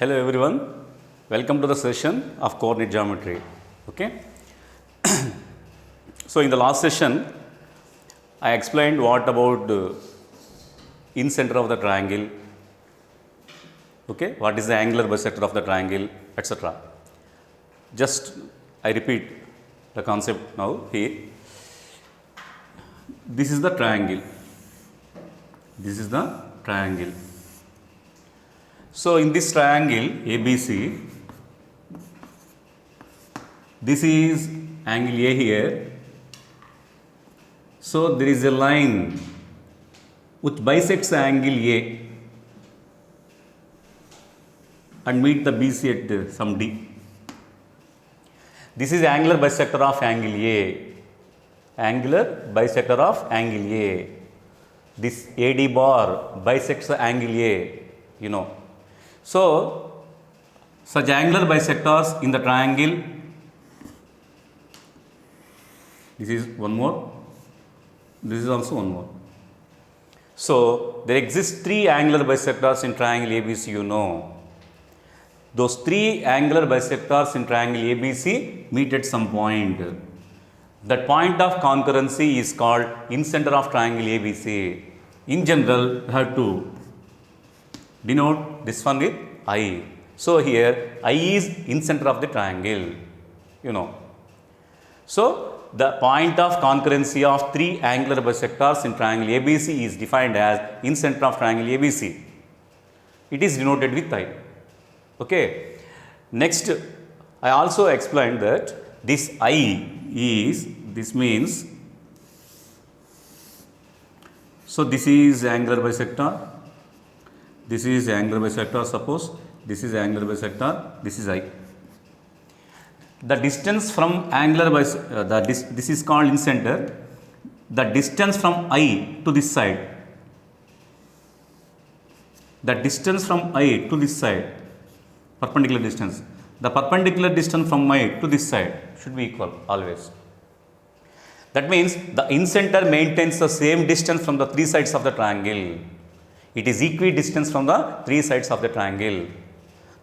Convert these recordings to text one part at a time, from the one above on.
Hello everyone, welcome to the session of coordinate geometry. Okay. So in the last session, I explained what about the incenter of the triangle, okay, what is the angular bisector of the triangle, etc. Just I repeat the concept now here. This is the triangle. This is the triangle. So in this triangle ABC, this is angle A here. So there is a line which bisects angle A and meet the BC at some D. This is angular bisector of angle A. Angular bisector of angle A. This AD bar bisects the angle A, you know. So, such angular bisectors in the triangle, this is one more, this is also one more. So, there exist three angular bisectors in triangle ABC, you know. Those three angular bisectors in triangle ABC meet at some point. That point of concurrency is called incenter of triangle ABC. In general, you have to denote this one with I. So here I is incenter of the triangle, you know. So the point of concurrency of three angular bisectors in triangle ABC is defined as incenter of triangle ABC. It is denoted with I. Okay. Next, I also explained that this I is, this means, so this is angular bisector. This is angular bisector, suppose this is angular bisector, this is I. The distance from angular bisector, this is called incenter. The distance from I to this side, the distance from I to this side, perpendicular distance, the perpendicular distance from I to this side should be equal always. That means the incenter maintains the same distance from the three sides of the triangle. It is equidistant from the three sides of the triangle.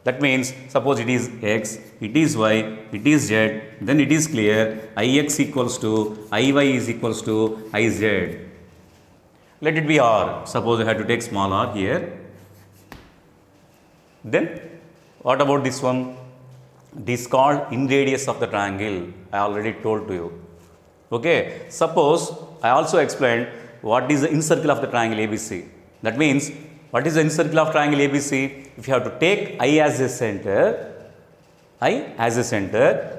That means, suppose it is x, it is y, it is z, then it is clear ix equals to iy is equals to iz. Let it be r. Suppose I have to take small r here. Then, what about this one? This is called in radius of the triangle. I already told to you. Okay. Suppose I also explained what is the incircle of the triangle ABC. That means, what is the incircle of triangle ABC? If you have to take I as a center,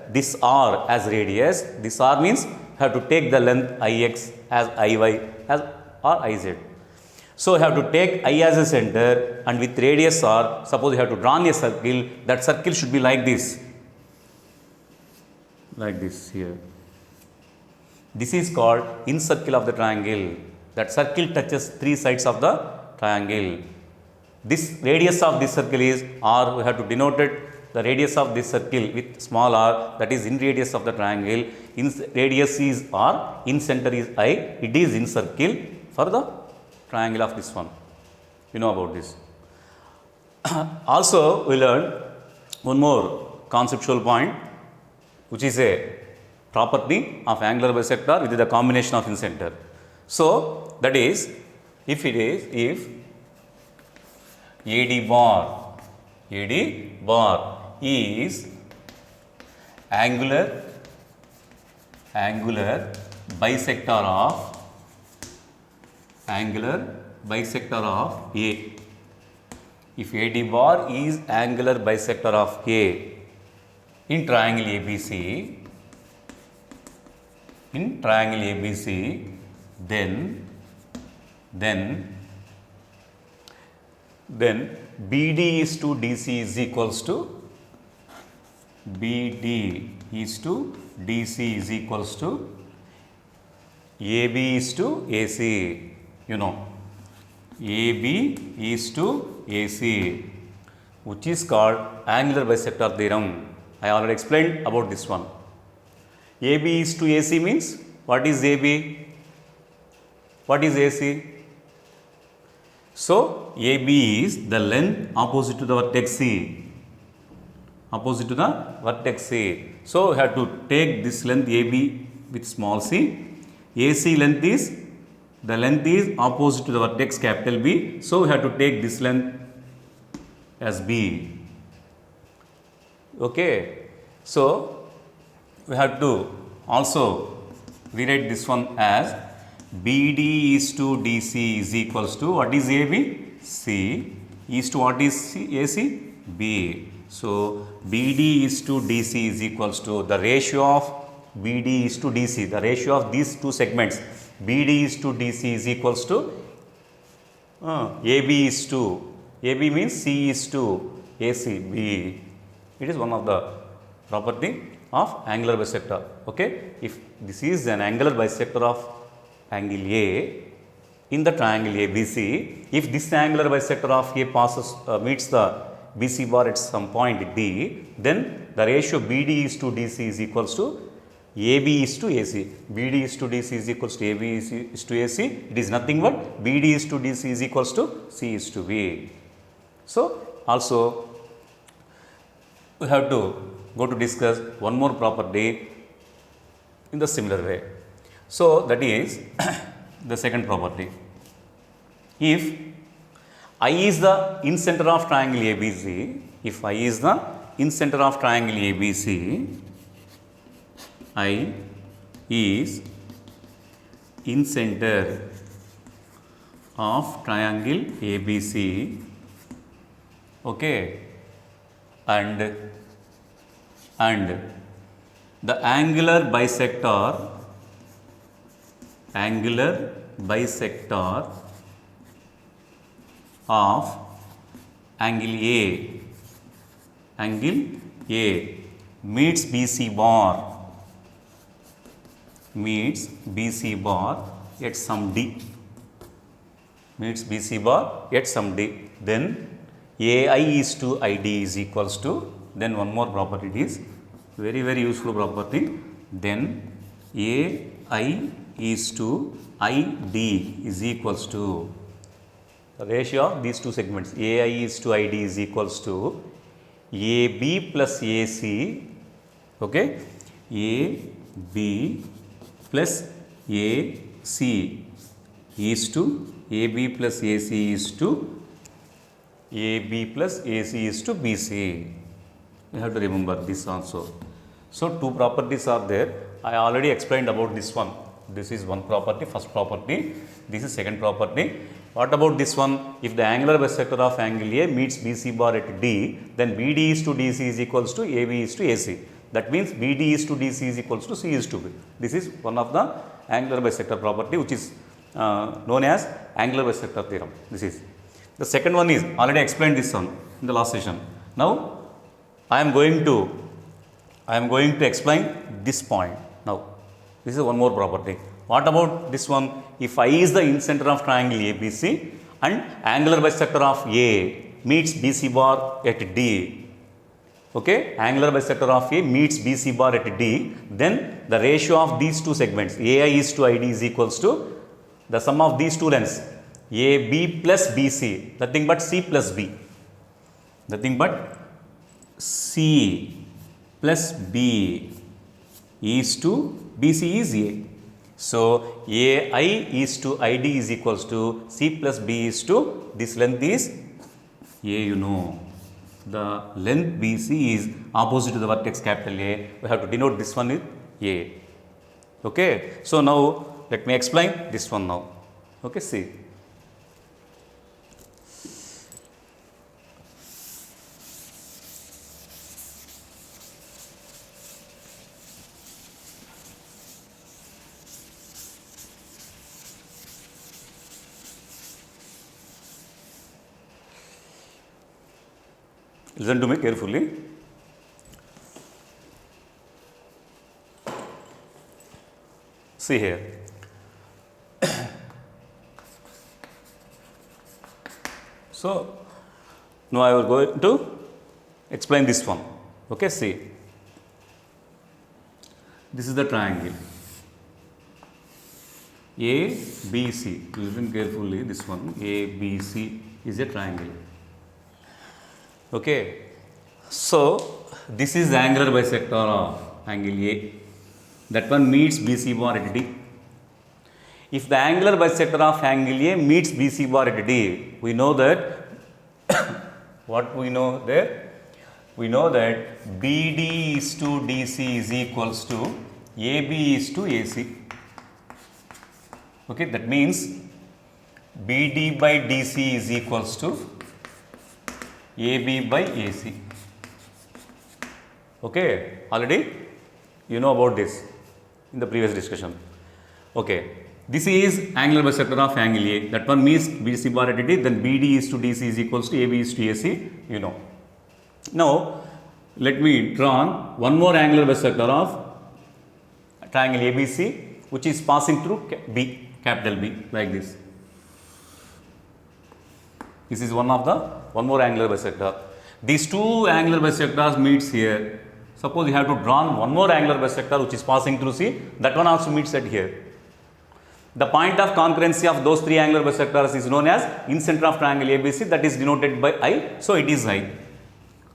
this R as radius, this R means you have to take the length Ix as Iy as or Iz. So, you have to take I as a center and with radius R, suppose you have to draw a circle, that circle should be like this here. This is called incircle of the triangle. That circle touches three sides of the triangle. This radius of this circle is R. We have to denote it, the radius of this circle with small r, that is in radius of the triangle. In radius is R, in center is I. It is in circle for the triangle of this one. You know about this. Also, we learned one more conceptual point, which is a property of angular bisector with the combination of incenter. So, that is, if AD bar is angular bisector of A. If AD bar is angular bisector of A in triangle ABC, then BD is to DC is equals to AB is to AC, you know, AB is to AC, which is called angular bisector theorem. I already explained about this one. AB is to AC means, what is AB? What is AC? So, AB is the length opposite to the vertex C. opposite to the vertex A. So we have to take this length AB with small c. AC length is, the length is opposite to the vertex capital B. So we have to take this length as B. Okay. So we have to also rewrite this one as BD is to DC is equals to, what is AB? C. Is to what is AC? B. So BD is to DC is equals to the ratio of BD is to DC, the ratio of these two segments BD is to DC is equals to AB is to, AB means C is to AC, B. It is one of the property of angular bisector. Okay. If this is an angular bisector of angle A in the triangle ABC, if this angular bisector of A passes meets the BC bar at some point D, then the ratio BD is to DC is equals to AB is to AC. BD is to DC is equals to AB is to AC. It is nothing but BD is to DC is equals to C is to B. So also we have to go to discuss one more property in the similar way. So that is the second property. If I is the incenter of triangle ABC, if I is the incenter of triangle ABC, I is incenter of triangle ABC, okay, and the angular bisector of angle A meets BC bar at some D, then AI is to ID is equals to, then one more property, it is very useful property, then AI is to ID is equals to the ratio of these two segments, AI is to ID is equals to AB plus AC, okay, AB plus AC is to AB plus AC is to AB plus AC is to BC. You have to remember this also. So two properties are there. I already explained about this one. This is one property, first property. This is second property. What about this one? If the angular bisector of angle A meets BC bar at D, then BD is to DC is equals to AB is to AC. That means BD is to DC is equals to C is to B. This is one of the angular bisector property which is known as angular bisector theorem. This is. The second one is, already explained this one in the last session. Now I am going to explain this point now. This is one more property. What about this one? If I is the incenter of triangle ABC and angular bisector of A meets BC bar at D, okay, angular bisector of A meets BC bar at D, then the ratio of these two segments AI is to ID is equals to the sum of these two lengths AB plus BC, nothing but C plus B, nothing but C plus B is to BC is A. So AI is to ID is equals to C plus B is to, this length is A, you know. The length BC is opposite to the vertex capital A. We have to denote this one with A. Okay. So now let me explain this one now. Okay, see. Listen to me carefully. See here. So now I will go to explain this one. Okay, see. This is the triangle ABC. Listen carefully. This one ABC is a triangle. Okay. So this is the angular bisector of angle A. That one meets BC bar at D. If the angular bisector of angle A meets BC bar at D, we know that what we know there? We know that BD is to DC is equals to AB is to AC. Okay, that means BD by DC is equals to AB by AC. Okay, already you know about this in the previous discussion. Okay, this is angular bisector of angle A. That one means BC bar at D, then BD is to DC is equals to AB is to AC, you know. Now, let me draw one more angular bisector of triangle ABC, which is passing through B, capital B, like this. This is one more angular bisector. These two angular bisectors meets here. Suppose you have to draw one more angular bisector which is passing through C, that one also meets at here. The point of concurrency of those three angular bisectors is known as incenter of triangle ABC, that is denoted by I. So it is I.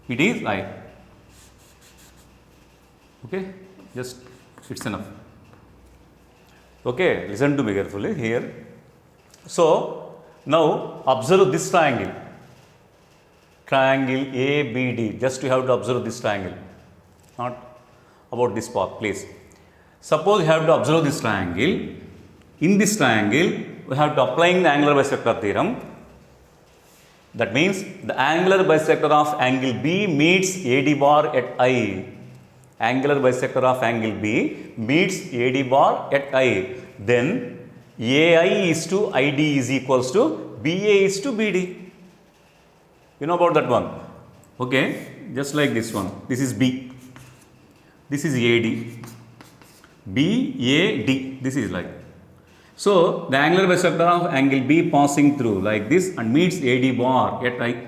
It is I. Okay, just it's enough. Okay, listen to me carefully here. So now observe this triangle. Triangle ABD. Just you have to observe this triangle. Not about this part, please. Suppose you have to observe this triangle. In this triangle, we have to applying the angular bisector theorem. That means the angular bisector of angle B meets AD bar at I. Angular bisector of angle B meets AD bar at I. Then AI is to ID is equals to BA is to BD. You know about that one. Okay, just like this one. This is B. This is AD. BAD. This is like. So the angular bisector of angle B passing through like this and meets AD bar at I.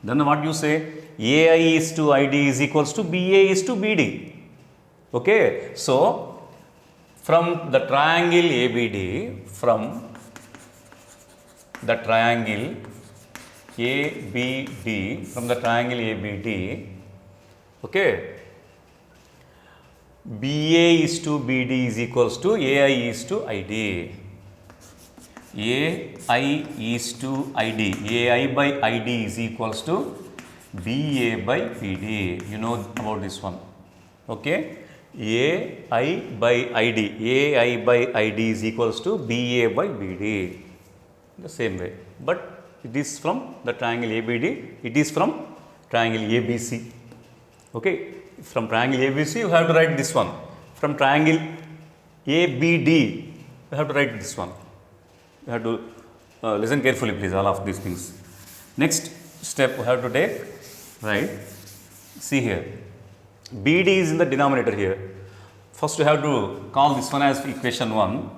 Then what you say? AI is to ID is equals to BA is to BD. Okay. So from the triangle ABD, from the triangle ABD, okay, BA is to BD is equals to AI is to ID. AI is to ID. AI by ID is equals to BA by BD. You know about this one. Okay. AI by ID. AI by ID is equals to BA by BD. The same way. But it is from the triangle ABD. It is from triangle ABC. Okay. From triangle ABC, you have to write this one. From triangle ABD, you have to write this one. You have to listen carefully, please, all of these things. Next step we have to take, right? See here. BD is in the denominator here. First, you have to call this one as equation 1.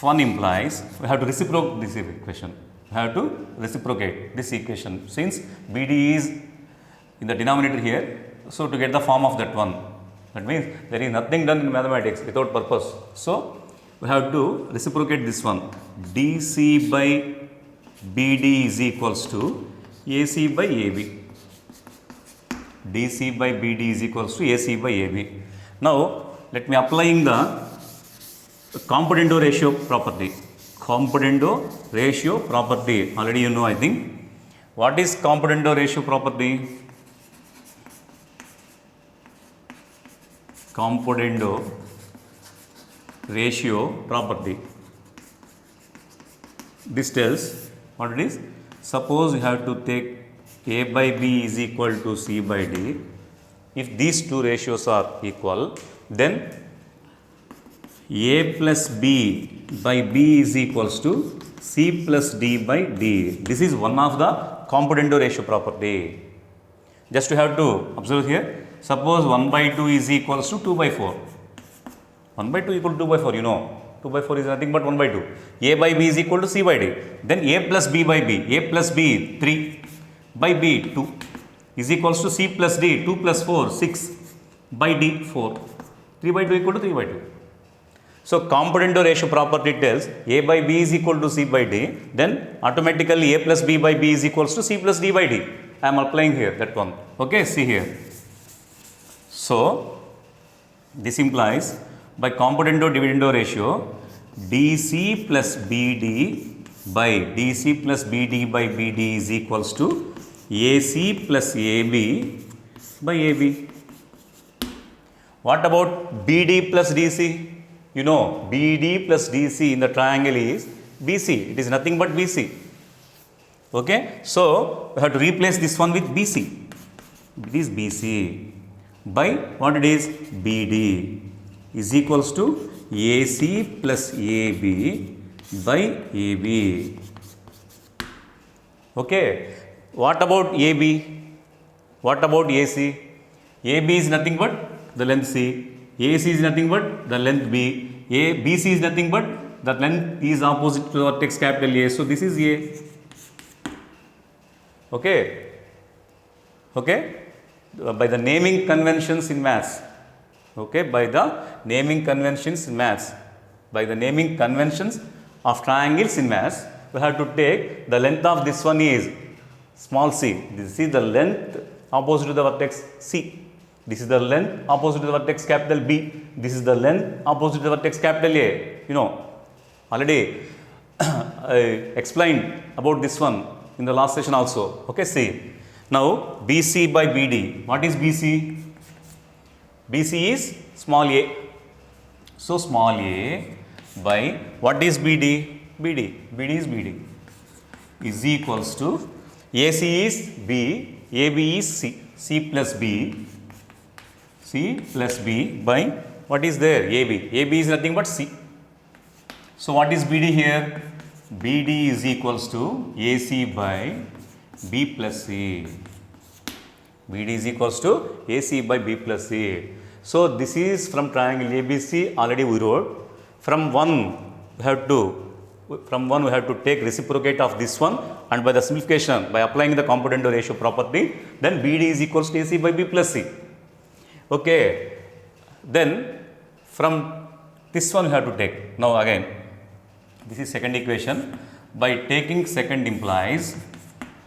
1 implies we have to reciprocate this equation. We have to reciprocate this equation since BD is in the denominator here. So to get the form of that one, that means there is nothing done in mathematics without purpose. So we have to reciprocate this one. DC by BD is equals to AC by AB. DC by BD is equals to AC by AB. Now let me applying the componendo ratio property. Componendo ratio property. Already you know, I think. What is componendo ratio property? Componendo ratio property. This tells what it is. Suppose you have to take A by B is equal to C by D. If these two ratios are equal, then A plus B by B is equals to C plus D by D. This is one of the componendo ratio property. Just you have to observe here. Suppose 1 by 2 is equals to 2 by 4. 1 by 2 equal to 2 by 4, you know. 2 by 4 is nothing but 1 by 2. A by B is equal to C by D. Then A plus B by B. A plus B 3 by B 2 is equals to C plus D 2 plus 4 6 by D 4. 3 by 2 equal to 3 by 2. So componendo ratio property tells A by B is equal to C by D. Then automatically A plus B by B is equals to C plus D by D. I am applying here that one. Okay, see here. So this implies by componendo dividendo ratio DC plus BD by DC plus BD by BD is equals to AC plus AB by AB. What about BD plus DC? You know, BD plus DC in the triangle is BC. It is nothing but BC. Okay, so we have to replace this one with BC. It is BC by what it is? BD is equals to AC plus AB by AB. Okay, what about AB? What about AC? AB is nothing but the length C. AC is nothing but the length B. BC is nothing but the length is opposite to the vertex capital A. So this is A. Okay. Okay. By the naming conventions in maths. Okay. By the naming conventions in maths. By the naming conventions of triangles in maths, we have to take the length of this one is small c. This is the length opposite to the vertex C. This is the length opposite to the vertex capital B. This is the length opposite to the vertex capital A. You know, already I explained about this one in the last session also. Okay, see. Now, BC by BD. What is BC? BC is small a. So, small a by what is BD? BD. BD is BD. Is equals to AC is B, AB is C. C plus B. C plus B by what is there? AB. AB is nothing but C. So, what is BD here? BD is equals to AC by B plus C. BD is equals to AC by B plus C. So, this is from triangle ABC already we wrote. From one we have to take reciprocate of this one, and by the simplification by applying the componendo ratio property, then BD is equals to AC by B plus C. Okay. Then from this one we have to take. Now again, this is second equation. By taking second implies,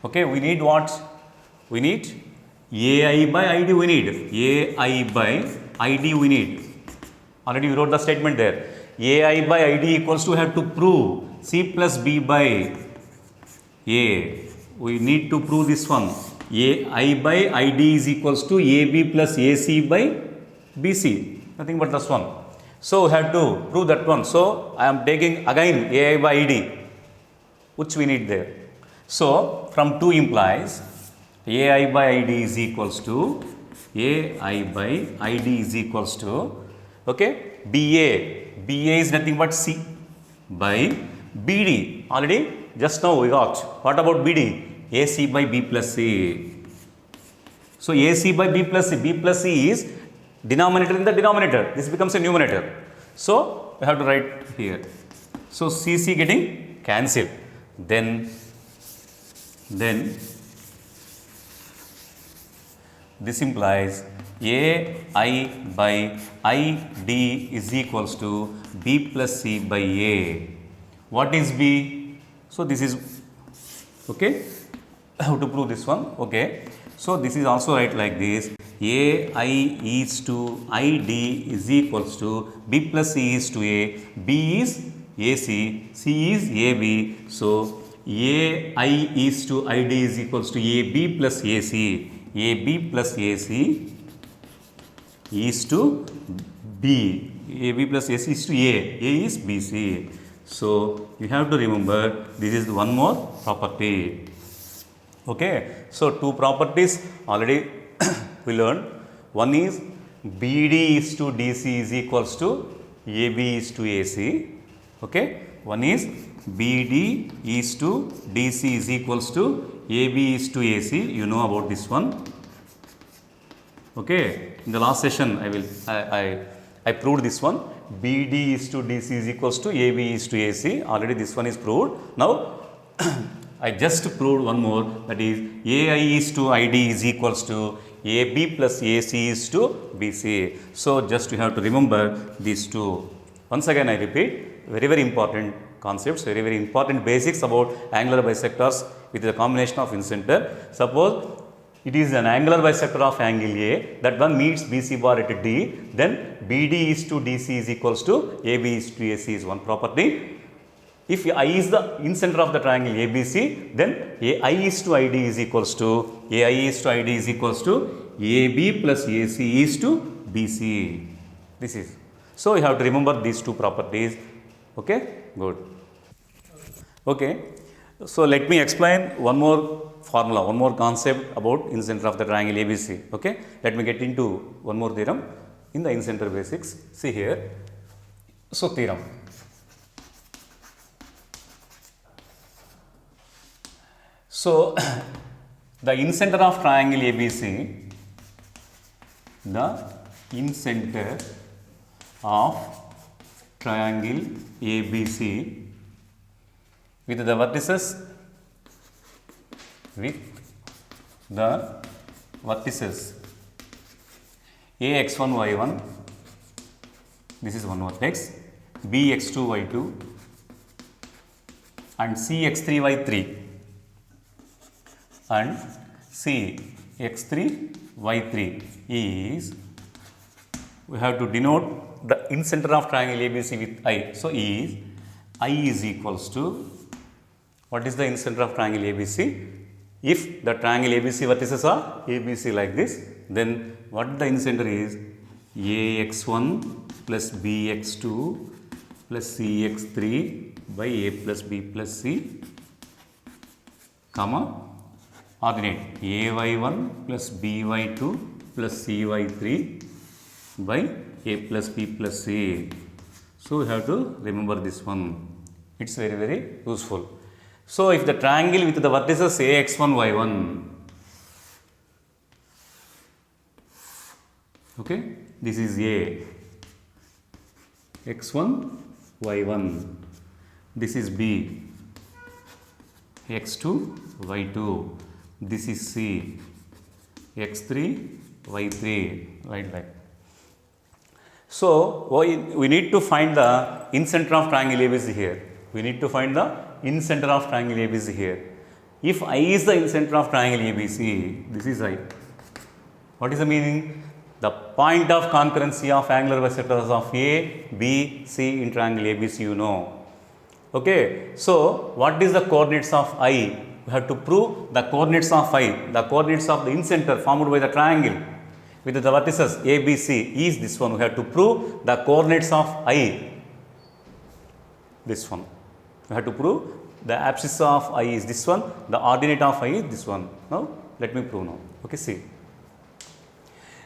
okay, we need what? We need AI by ID we need. AI by ID we need. Already we wrote the statement there. AI by ID equals to have to prove C plus B by A. We need to prove this one. AI by ID is equals to AB plus AC by BC. Nothing but this one. So, we have to prove that one. So, I am taking again AI by ID, which we need there. So, from 2 implies AI by ID is equals to AI by ID is equals to, okay, BA. BA is nothing but C by BD. Already just now we got. What about BD? AC by B plus C. So, AC by B plus C. B plus C is denominator in the denominator. This becomes a numerator. So, we have to write here. So, CC getting cancelled. Then this implies AI by ID is equals to B plus C by A. What is B? So, this is okay. How to prove this one? Okay. So, this is also right like this. AI is to ID is equals to B plus C is to A. B is AC. C is AB. So, AI is to ID is equals to AB plus AC. AB plus AC is to B. AB plus AC is to A. A is BC. So, you have to remember this is one more property. Okay. So, 2 properties already we learned. One is BD is to DC is equals to AB is to AC. Okay. One is BD is to DC is equals to AB is to AC. You know about this one. Okay. In the last session, I proved this one. BD is to DC is equals to AB is to AC. Already this one is proved. Now, I just proved one more, that is AI is to ID is equals to AB plus AC is to BC. So, just you have to remember these two. Once again I repeat, very very important concepts, very very important basics about angular bisectors with the combination of incenter. Suppose it is an angular bisector of angle A, that one meets BC bar at D, then BD is to DC is equals to AB is to AC is one property. If I is the incenter of the triangle ABC, then AI is to ID is equals to AI is to ID is equals to AB plus AC is to BC. This is. So, you have to remember these two properties. Okay, good. Okay. So, let me explain one more formula, one more concept about incenter of the triangle ABC. Okay. Let me get into one more theorem in the incenter basics. See here. So, theorem. So, the incenter of triangle ABC, the incenter of triangle ABC with the vertices AX1 Y1, this is one vertex, BX2 Y2 and CX3 Y3 and CX3 Y3 is, we have to denote the incenter of triangle ABC with I. So, I is equals to, what is the incenter of triangle ABC? If the triangle ABC vertices are ABC like this, then what the incenter is AX1 plus BX2 plus CX3 by A plus B plus C, comma, ordinate AY1 plus BY2 plus CY3 by A plus B plus C. So, we have to remember this one. It is very, very useful. So, if the triangle with the vertices AX1 Y1, okay, this is A, X1 Y1, this is B, X2 Y2, this is C, X3 Y3, right. So, we need to find the incenter of triangle ABC here. We need to find the incenter of triangle ABC here. If I is the incenter of triangle ABC, this is I. What is the meaning? The point of concurrency of angular bisectors of A, B, C in triangle ABC, you know. Okay. So, what is the coordinates of I? We have to prove the coordinates of I, the coordinates of the incenter formed by the triangle with the vertices A, B, C is this one. We have to prove the coordinates of I, this one. We have to prove the abscissa of I is this one, the ordinate of I is this one. Now, let me prove now. Okay, see.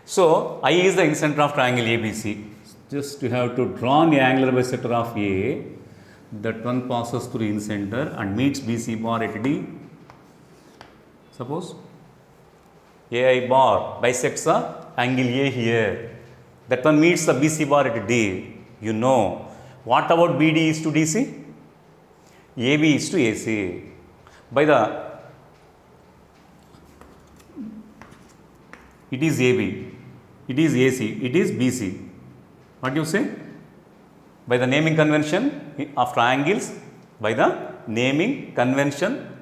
So, I is the incenter of triangle ABC. Just you have to draw an angular bisector of A, that one passes through incenter and meets BC bar at D. Suppose AI bar bisects the angle A here, that one meets the BC bar at D. You know. What about BD is to DC? AB is to AC. By the, it is AB, it is AC, it is BC. What do you say? By the naming convention of triangles, by the naming convention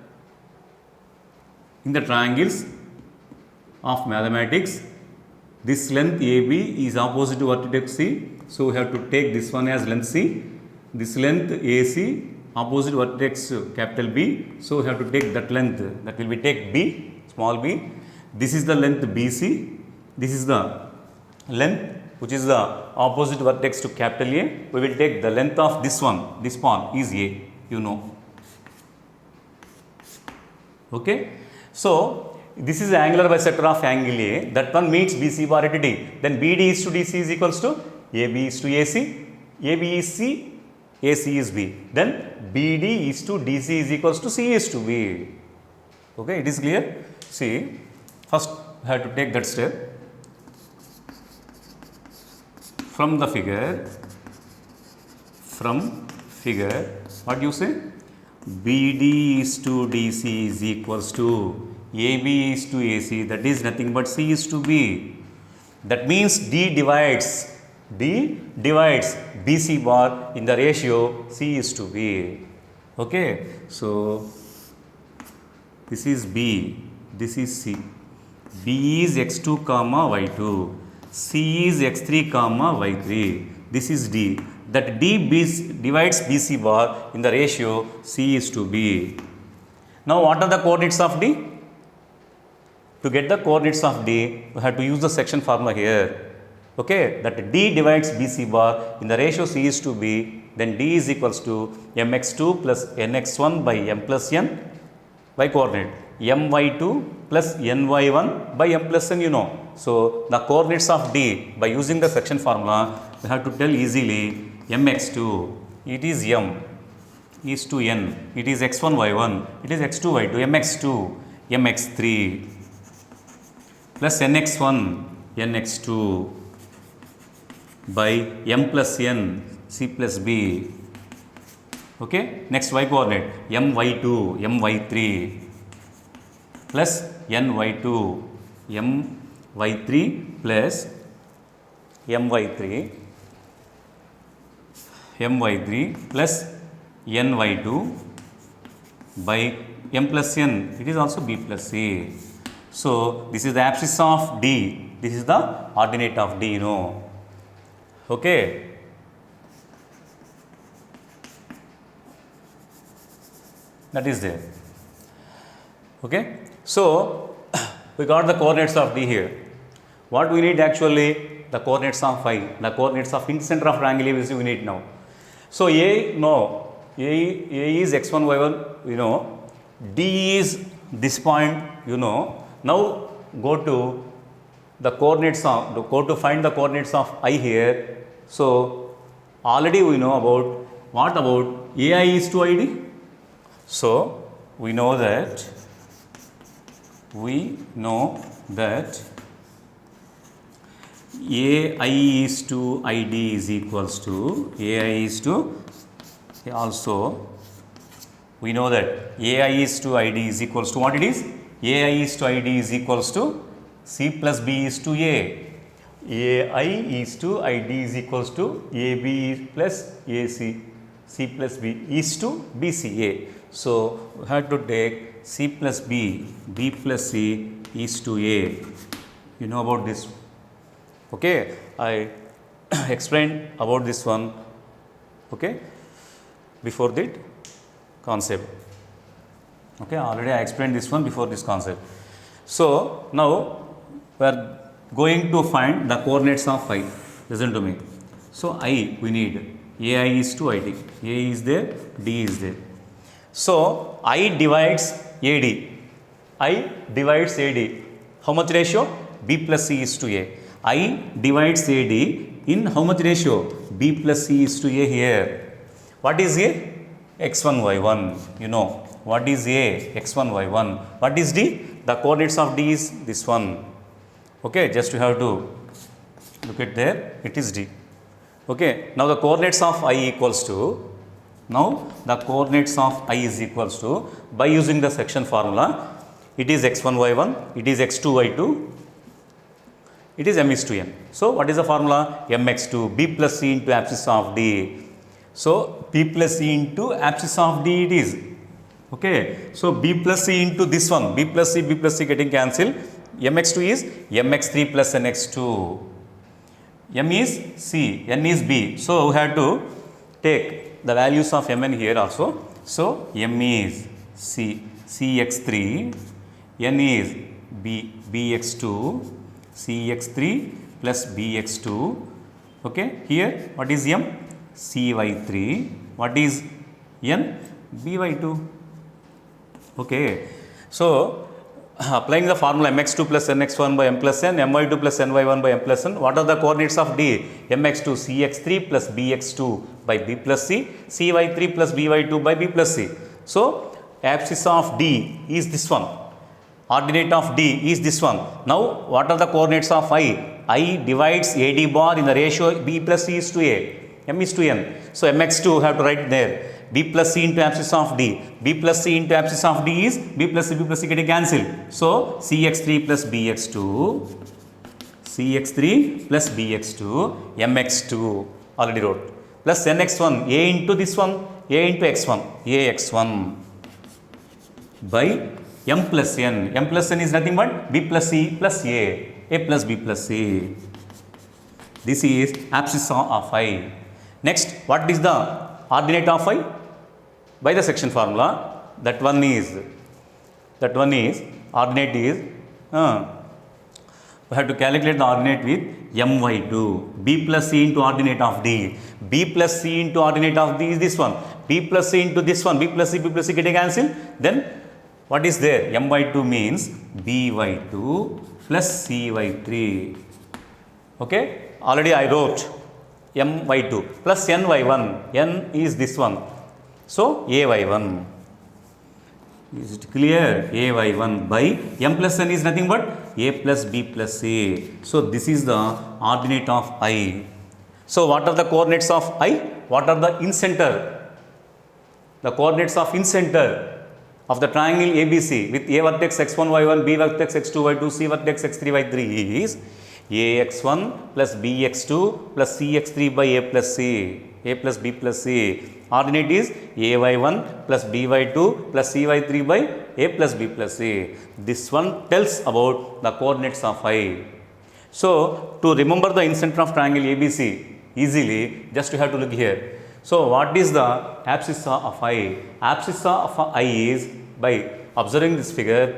in the triangles of mathematics, this length AB is opposite to vertex C. So, we have to take this one as length C, this length AC opposite vertex capital B. So, we have to take that length, that will be take B, small b. This is the length BC, this is the length which is the opposite vertex to capital A. We will take the length of this one, this pawn is A, you know. Okay. So, this is the angular bisector of angle A, that one meets BC bar at D. Then BD is to DC is equals to AB is to AC, AB is C, AC is B. Then BD is to DC is equals to C is to B. Okay, it is clear? See, first I have to take that step. From the figure, what do you say? BD is to DC is equals to AB is to AC, that is nothing but C is to B. That means D divides BC bar in the ratio C is to B. Okay. So, this is B, this is C. B is x2 comma y2. C is x3 comma y3. This is D. That divides BC bar in the ratio C is to B. Now what are the coordinates of D? To get the coordinates of D, we have to use the section formula here. Okay, that D divides BC bar in the ratio C is to B, then D is equals to mx2 plus nx1 by m plus n by coordinate, my2 plus ny1 by m plus n, you know. So, the coordinates of D by using the section formula, we have to tell easily mx2, it is m, is to n, it is x1 y1, it is x2 y2, mx2, mx3 plus nx1, nx2 by m plus n, c plus b. Okay, next y coordinate my2, my3 plus ny2, my3 plus my3 plus ny2 by m plus n, it is also b plus c. So, this is the abscissa of D, this is the ordinate of D, you know. Okay. That is there. Okay. So, we got the coordinates of D here. What we need actually? The coordinates of phi, the coordinates of center of triangle ABC we need now. So, A is x1, y1, you know. D is this point, you know. Now, go to the coordinates of, go to find the coordinates of I here. So, already we know about, what about AI is to ID? So, we know that AI is to ID is equals to, AI is to, also we know that AI is to ID is equals to what it is? AI is to ID is equals to C plus B is to A. AI is to ID is equals to AB plus AC. C plus B is to BCA. So, we have to take C plus B, B plus C is to A. You know about this. Okay, I explained about this one. Okay, before that concept. Okay, already I explained this one before this concept. So, now we are going to find the coordinates of phi. Listen to me. So, I we need AI is to ID. A is there, D is there. So, I divides AD. I divides AD. How much ratio? B plus C is to A. I divides AD in how much ratio? B plus C is to A here. What is A? X1, Y1. You know. What is A? X1, Y1. What is D? The coordinates of D is this one. Okay, just you have to look at there. It is D. Okay, now the coordinates of I equals to, now the coordinates of I is equals to, by using the section formula, it is x1, y1, it is x2, y2, it is m is to n. So, what is the formula? mx2, b plus c into abscissa of D. So, b plus c into abscissa of D it is. Okay, so b plus c into this one, b plus c getting cancelled, mx2 is mx3 plus nx2. M is C, N is B. So, we have to take the values of Mn here also. So, M is C, Cx3, N is B, Bx2, Cx3 plus Bx2. Okay, here what is M? Cy3. What is N? By2. Okay, so applying the formula mx2 plus nx1 by m plus n, my2 plus ny1 by m plus n. What are the coordinates of D? mx2 cx3 plus bx2 by b plus c, cy3 plus by2 by b plus c. So, abscissa of D is this one. Ordinate of D is this one. Now, what are the coordinates of I? I divides AD bar in the ratio b plus c is to A, m is to n. So, mx2 have to write there. B plus C into abscissa of D. B plus C into abscissa of D is B plus C getting cancelled. So, Cx3 plus Bx2, Cx3 plus Bx2, Mx2 already wrote, plus Nx1, A into this one, A into x1, Ax1 by m plus n. M plus n is nothing but b plus c plus a plus b plus c. This is abscissa of I. Next, what is the ordinate of I? By the section formula, that one is ordinate is we have to calculate the ordinate with m by 2. B plus c into ordinate of d. B plus c into ordinate of d is this one. B plus c into this one. B plus c getting cancelled. Then what is there? M by 2 means b by 2 plus c by 3. Okay. Already I wrote m by 2 plus n by 1. N is this one. So a by 1. Is it clear? A by 1 by m plus n is nothing but a plus b plus a. So this is the ordinate of I. So what are the coordinates of I? What are the incenter? The coordinates of incenter of the triangle ABC with a vertex x1 y1, b vertex x2 y2, c vertex x3 y3 is ax1 plus bx2 plus cx3 by a plus c. A plus b plus c. Ordinate is a by 1 plus b by 2 plus c by 3 by a plus b plus c. This one tells about the coordinates of I. So, to remember the incenter of triangle ABC easily, just you have to look here. So, what is the abscissa of I? Abscissa of I is, by observing this figure,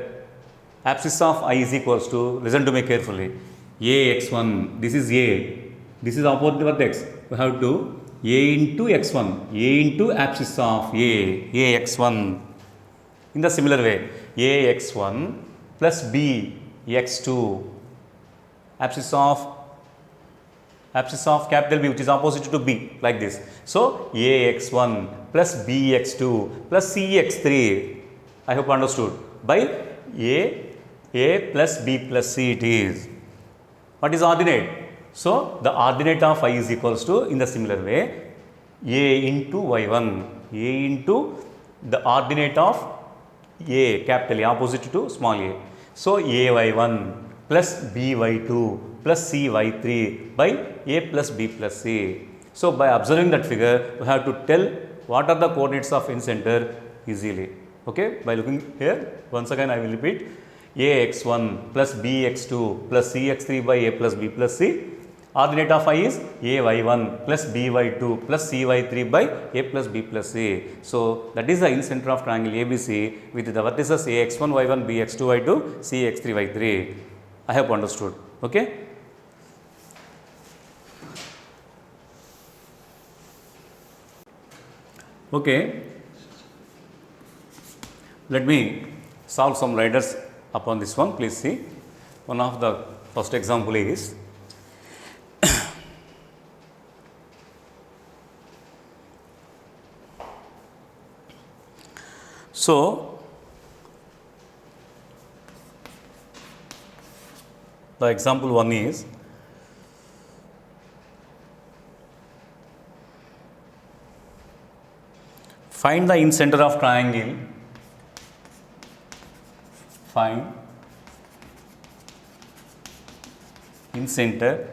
abscissa of I is equals to, listen to me carefully, ax1, this is a, this is opposite vertex, we have to a into x1, a into abscissa of a x1. In the similar way, ax1 plus b x2, abscissa of capital B, which is opposite to b, like this. So ax1 plus bx2 plus cx3, I hope understood, by a plus b plus c it is. What is ordinate? So the ordinate of I is equals to, in the similar way, a into y1, a into the ordinate of a, capital A, opposite to small a. So a y1 plus b y2 plus c y3 by a plus b plus c. So by observing that figure, we have to tell what are the coordinates of incenter easily. Okay, by looking here, once again I will repeat, ax1 plus bx2 plus cx3 by a plus b plus c. Ordinate of I is a y1 plus b y2 plus c y3 by a plus b plus c. So that is the incenter of triangle ABC with the vertices ax1 y1 bx2 y2 cx3 y3. I have understood. Okay. Okay. Let me solve some riders upon this one. Please see. One of the first example is so the example one is find the incenter of triangle, find incenter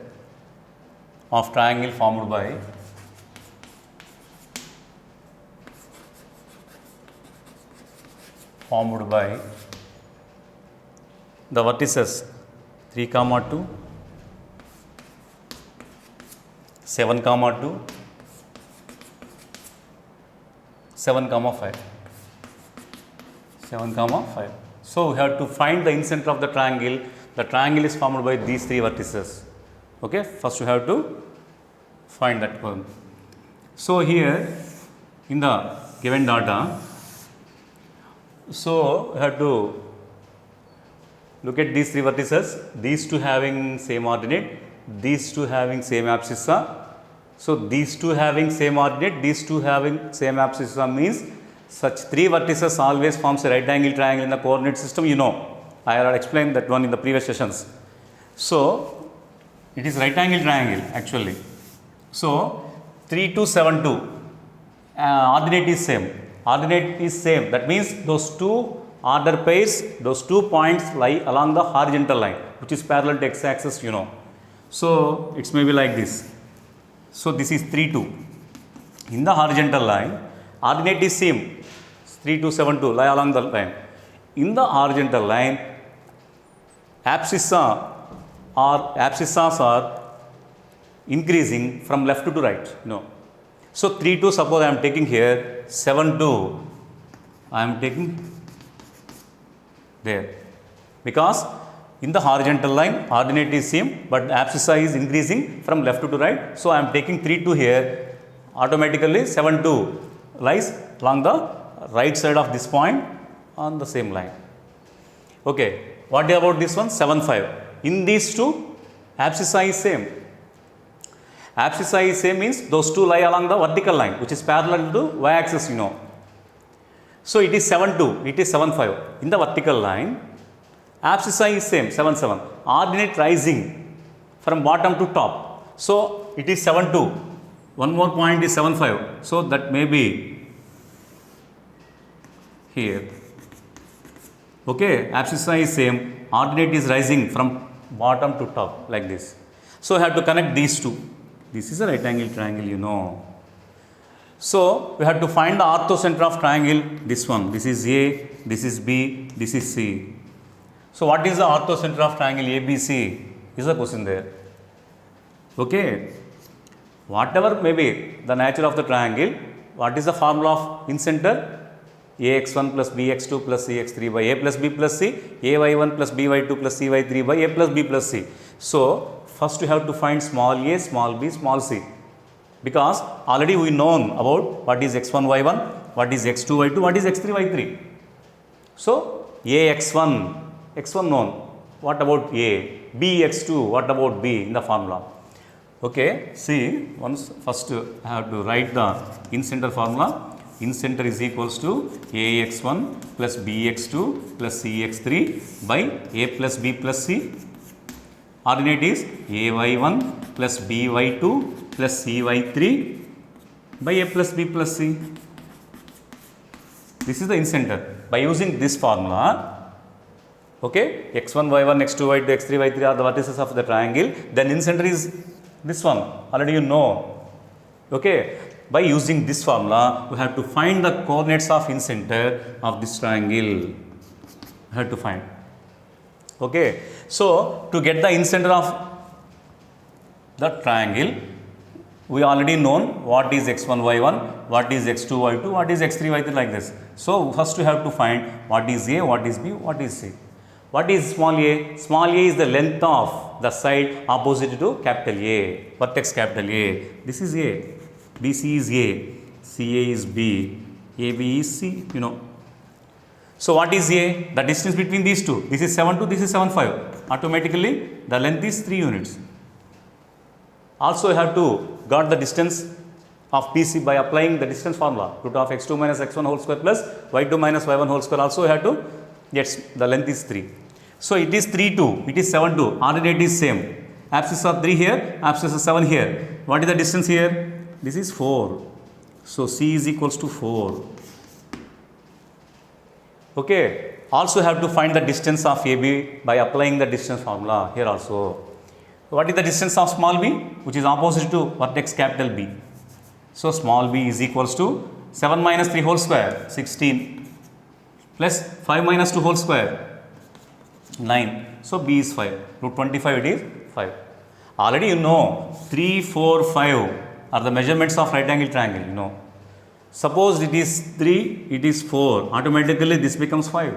of triangle formed by the vertices 3, 2, 7, 2, 7, 5. 7, 5. So we have to find the incenter of the triangle. The triangle is formed by these 3 vertices. Okay, first we have to find that one. So here in the given data, so we have to look at these 3 vertices, these 2 having same ordinate, these 2 having same abscissa. So these 2 having same ordinate, these 2 having same abscissa means such 3 vertices always forms a right angle triangle in the coordinate system, you know. I had explained that one in the previous sessions. So it is right angle triangle actually. So 3, 2, 7, 2, ordinate is same. Ordinate is same. That means those 2 order pairs, those 2 points lie along the horizontal line, which is parallel to x axis, you know. So it's maybe like this. So this is 3, 2. In the horizontal line, ordinate is same. 3, 2, 7, 2 lie along the line. in the horizontal line, abscissa or abscissas are increasing from left to right. So 3 2, suppose I am taking here, 7 2, I am taking there, because in the horizontal line ordinate is same, but abscissa is increasing from left to right. So I am taking 3 2 here, automatically 7 2 lies along the right side of this point on the same line. Okay, what about this one, 7 5? In these two, abscissa is same. Abscissa is same means those two lie along the vertical line, which is parallel to y-axis, So it is 7 2, it is 7 5. In the vertical line, abscissa is same, 7 7. Ordinate rising from bottom to top. So it is 7 2. One more point is 7 5. So that may be here. Okay, abscissa is same, ordinate is rising from bottom to top like this. So I have to connect these two. This is a right angle triangle, So we have to find the orthocenter of triangle, this one. This is A, this is B, this is C. So what is the orthocenter of triangle ABC? Is the question there. Okay. Whatever may be the nature of the triangle, what is the formula of incenter? Ax1 plus bx2 plus cx3 by a plus b plus c, ay1 plus by2 plus cy3 by a plus b plus c. So first we have to find small a, small b, small c, because already we know about what is x1 y1, what is x2 y2, what is x3 y3. So ax1, x1 known, what about a, bx2, what about b in the formula. Okay, see, once first I have to write the incenter formula. Incenter is equals to ax1 plus bx2 plus cx3 by a plus b plus c. Ordinate is ay1 plus by2 plus cy3 by a plus b plus c. This is the incenter. By using this formula, okay, x1, y1, x2, y2, x3, y3 are the vertices of the triangle. Then incenter is this one. Already you know. Okay. By using this formula, we have to find the coordinates of incenter of this triangle. We have to find. Okay. So to get the incenter of the triangle, we already known what is x1, y1, what is x2, y2, what is x3, y3 like this. So first we have to find what is a, what is b, what is c. What is small a? Small a is the length of the side opposite to capital A, vertex capital A. This is a. BC is A, CA is B, AB is C, So what is A? The distance between these two. This is 7 2, this is 7 5. Automatically the length is 3 units. Also you have to got the distance of BC by applying the distance formula. Root of x2 minus x1 whole square plus y2 minus y1 whole square. Also you have to, yes, the length is 3. So it is 3 2, it is 7 2. Ordinate is same. Abscissa 3 here, abscissa 7 here. What is the distance here? This is 4. So C is equals to 4. Okay. Also have to find the distance of AB by applying the distance formula here also. What is the distance of small b? Which is opposite to vertex capital B. So small b is equals to 7 minus 3 whole square, 16, plus 5 minus 2 whole square, 9. So b is 5. Root 25 it is 5. Already you know 3, 4, 5 are the measurements of right angle triangle, Suppose it is 3, it is 4, automatically this becomes 5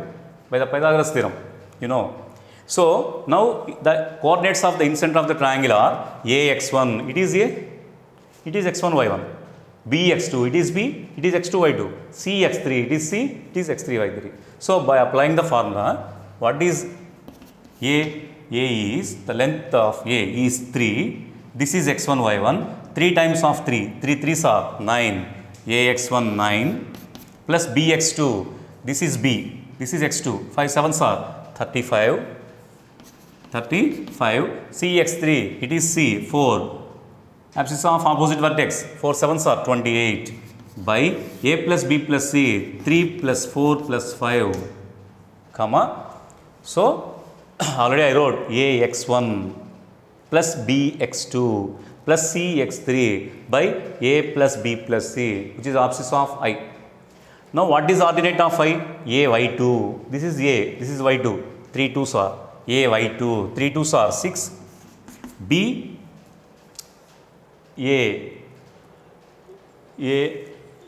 by the Pythagoras theorem, So now the coordinates of the incenter of the triangle are ax1, it is a, it is x1, y1, bx2, it is b, it is x2, y2, cx3, it is c, it is x3, y3. So by applying the formula, what is a is, the length of A is 3, this is x1, y1, 3 times of 3, 3 3s are 9, ax1 9, plus bx2, this is b, this is x2, 5 7s are 35, cx3, it is c, 4, abscissa of opposite vertex, 4 7s are 28, by a plus b plus c, 3 plus 4 plus 5, comma, so already I wrote ax1 plus bx2 plus cx3 by a plus b plus c, which is abscissa of I. Now what is ordinate of y? A y2. This is A, this is y2. 3 2s are A y2. 3 2s are 6. B A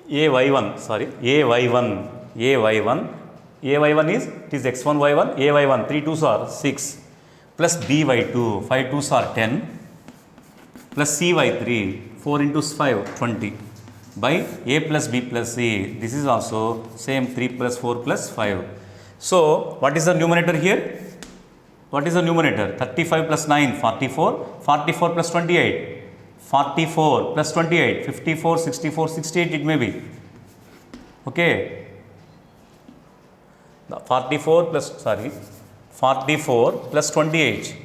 y1, sorry, A y1. A y1. A y1 is, it is x1 y1. A y1, 3 2s are 6. Plus B y2, 5 2s are 10. Plus C y3, 4 into 5, 20. By A plus B plus C. This is also same 3 plus 4 plus 5. So, what is the numerator here? What is the numerator? 35 plus 9, 44. 44 plus 28. 44 plus 28. 54, 64, 68 it may be. Okay. 44 plus, sorry, 44 plus 28.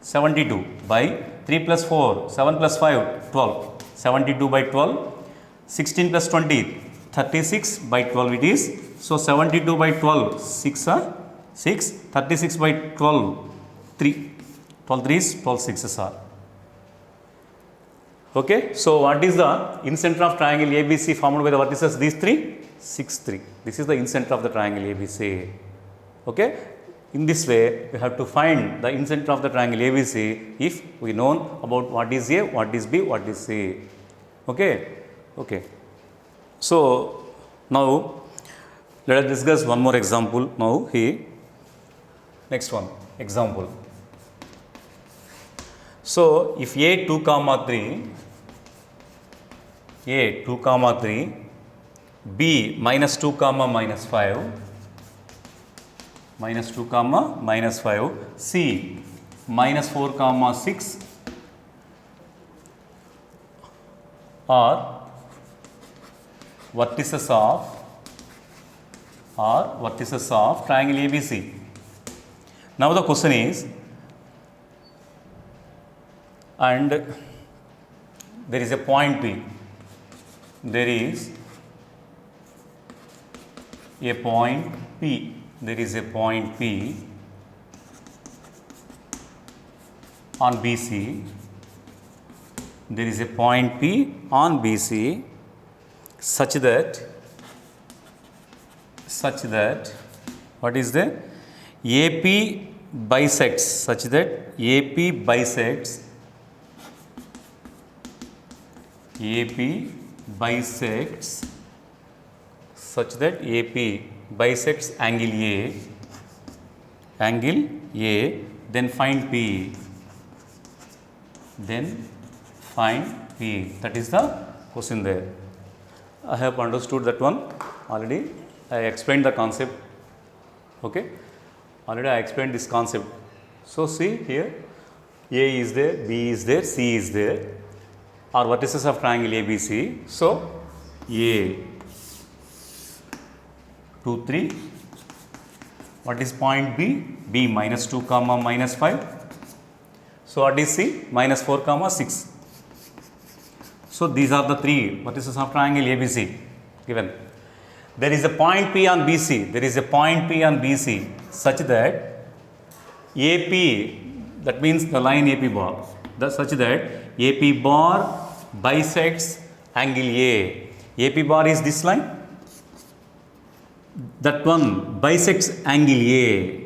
72 by 3 plus 4, 7 plus 5, 12. 72 by 12, 16 plus 20, 36 by 12 it is. So 72 by 12, 6, 36 by 12, 3. 12 3s, 12 6s are. Okay, so what is the incenter of triangle ABC formed by the vertices these three? 6 3. This is the incenter of the triangle ABC. Okay. In this way, we have to find the incenter of the triangle ABC if we know about what is A, what is B, what is C. Okay. Okay. So now let us discuss one more example. Now here, next one example. So if A 2 comma 3, A 2 comma 3, B minus 2 comma minus 5. Minus 2 comma minus 5, C minus 4 comma 6 are vertices of triangle ABC. Now the question is, and there is a point P. There is a point P. There is a point P on BC. There is a point P on BC such that what is the AP bisects, such that AP bisects such that AP bisects angle A, then find P. That is the question there. I have understood that one already. I explained the concept. Okay. Already I explained this concept. So see here, A is there, B is there, C is there, are vertices of triangle ABC. So A 2 3. What is point B? B minus 2 comma minus 5. So what is C? Minus 4 comma 6. So these are the three vertices of triangle ABC given. There is a point P on BC. There is a point P on BC such that AP, that means the line AP bar, such that AP bar bisects angle A. AP bar is this line. That one bisects angle A.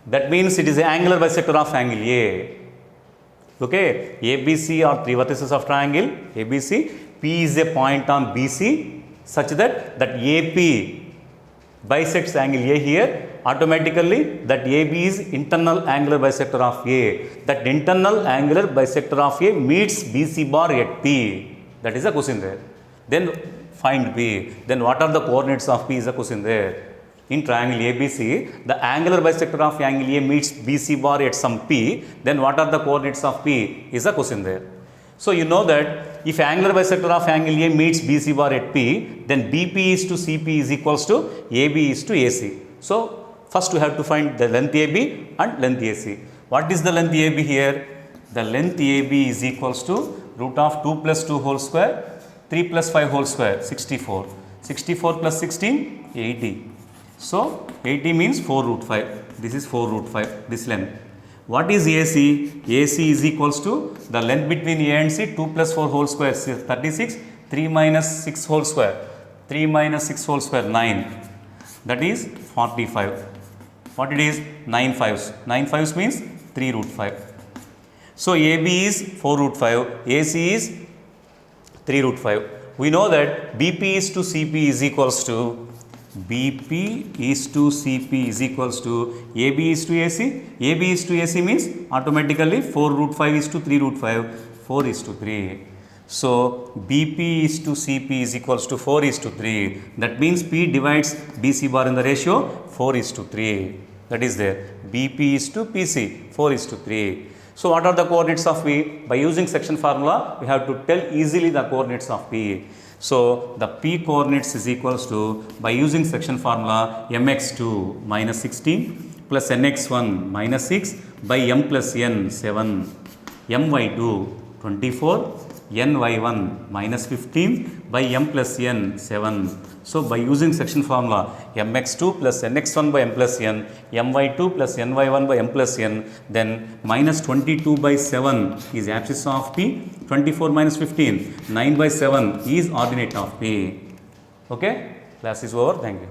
That means it is an angular bisector of angle A. Okay, ABC are three vertices of triangle ABC. P is a point on BC such that AP bisects angle A here. Automatically that AB is internal angular bisector of A. That internal angular bisector of A meets BC bar at P. That is a question there. Then find B. Then what are the coordinates of P is a question there. In triangle ABC, the angular bisector of angle A meets BC bar at some P. Then what are the coordinates of P is a question there. So you know that if angular bisector of angle A meets BC bar at P, then BP is to CP is equals to AB is to AC. So first we have to find the length AB and length AC. What is the length AB here? The length AB is equals to root of 2 plus 2 whole square, 3 plus 5 whole square, 64. 64 plus 16, 80. So 80 means 4 root 5. This is 4 root 5, this length. What is AC? AC is equals to the length between A and C, 2 plus 4 whole square, 36, 3 minus 6 whole square, 3 minus 6 whole square 9. That is 45. What it is? 9 fives. 9 fives means 3 root 5. So AB is 4 root 5. AC is 3 root 5. We know that BP is to CP is equals to BP is to CP is equals to AB is to AC. AB is to AC means automatically 4 root 5 is to 3 root 5. 4 is to 3. So BP is to CP is equals to 4 is to 3. That means P divides BC bar in the ratio 4 is to 3. That is there. BP is to PC 4 is to 3. So what are the coordinates of P? By using section formula, we have to tell easily the coordinates of P. So the P coordinates is equals to, by using section formula, mx2 minus 16 plus nx1 minus 6 by m plus n 7, my2 24, ny1 minus 15 by m plus n 7. So by using section formula, mx2 plus nx1 by m plus n, my2 plus ny1 by m plus n, then minus 22 by 7 is abscissa of P, 24 minus 15, 9 by 7 is ordinate of P. Okay, class is over. Thank you.